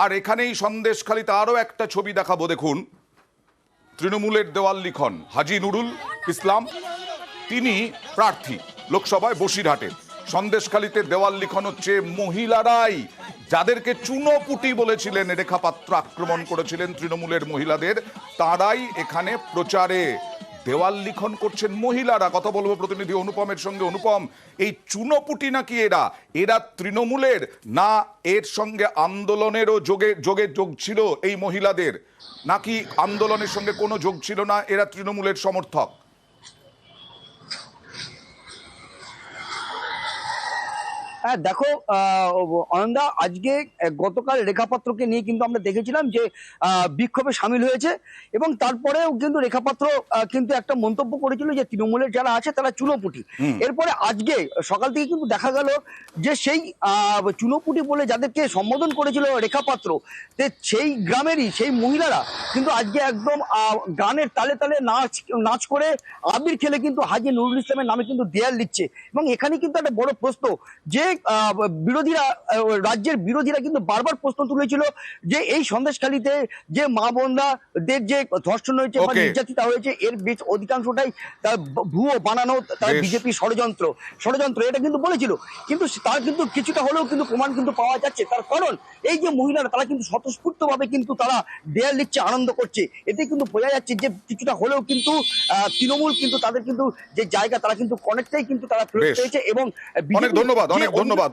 আর এখানেই সন্দেশখালিতে আরো একটা ছবি দেখাবো, দেখুন তৃণমূলের দেওয়াল লিখন হাজী নুরুল ইসলাম, তিনি প্রার্থী লোকসভায় বসিরহাটে। সন্দেশখালিতে দেওয়াল লিখন হচ্ছে মহিলারাই, যাদেরকে চুনোপুটি বলেছিলেন রেখাপাত্র, আক্রমণ করেছিলেন তৃণমূলের মহিলাদের, তারাই এখানে প্রচারে দেওয়াল লিখন করছেন মহিলারা। কথা বলবো প্রতিনিধি অনুপমের সঙ্গে। অনুপম, এই চুনোপুটি নাকি এরা তৃণমূলের, না এর সঙ্গে আন্দোলনেরও যোগ ছিল এই মহিলাদের, নাকি আন্দোলনের সঙ্গে কোনো যোগ ছিল না, এরা তৃণমূলের সমর্থক? হ্যাঁ দেখো অনন্দা, আজকে গতকাল রেখাপাত্রকে নিয়ে কিন্তু আমরা দেখেছিলাম যে বিক্ষোভে সামিল হয়েছে, এবং তারপরেও কিন্তু রেখাপাত্র কিন্তু একটা মন্তব্য করেছিল যে তৃণমূলের যারা আছে তারা চুনোপুটি। এরপরে আজকে সকাল থেকে কিন্তু দেখা গেল যে সেই চুনোপুটি বলে যাদেরকে সম্বোধন করেছিল রেখাপাত্র, সেই গ্রামেরই সেই মহিলারা কিন্তু আজকে একদম গানের তালে তালে নাচ করে আবির খেলে কিন্তু হাজী নুরুল ইসলামের নামে কিন্তু দেয়াল লিখছে। এবং এখানে কিন্তু একটা বড় প্রশ্ন, যে বিরোধীরা, রাজ্যের বিরোধীরা কিন্তু বারবার প্রশ্ন তুলেছিল যে এই সন্দেশখালিতে যে মা বোনদের যে ধর্ষণ হয়েছে বা নির্যাতিতা হয়েছে, এর বেশ অধিকাংশটাই তার ভুয়ো বানানো, তার বিজেপি ষড়যন্ত্র এটা কিন্তু বলেছিল। কিন্তু তার কিন্তু কিছুটা হলেও কিন্তু প্রমাণ কিন্তু পাওয়া যাচ্ছে। তার কারণ এই যে মহিলারা তারা কিন্তু স্বতঃস্ফূর্ত ভাবে কিন্তু তারা দেয়াল লিখছে, আনন্দ করছে। এতে কিন্তু বোঝা যাচ্ছে যে কিছুটা হলেও কিন্তু তৃণমূল কিন্তু তাদের কিন্তু যে জায়গা, তারা কিন্তু অনেকটাই কিন্তু তারা ফেরত পেয়েছে। এবং অনেক ধন্যবাদ।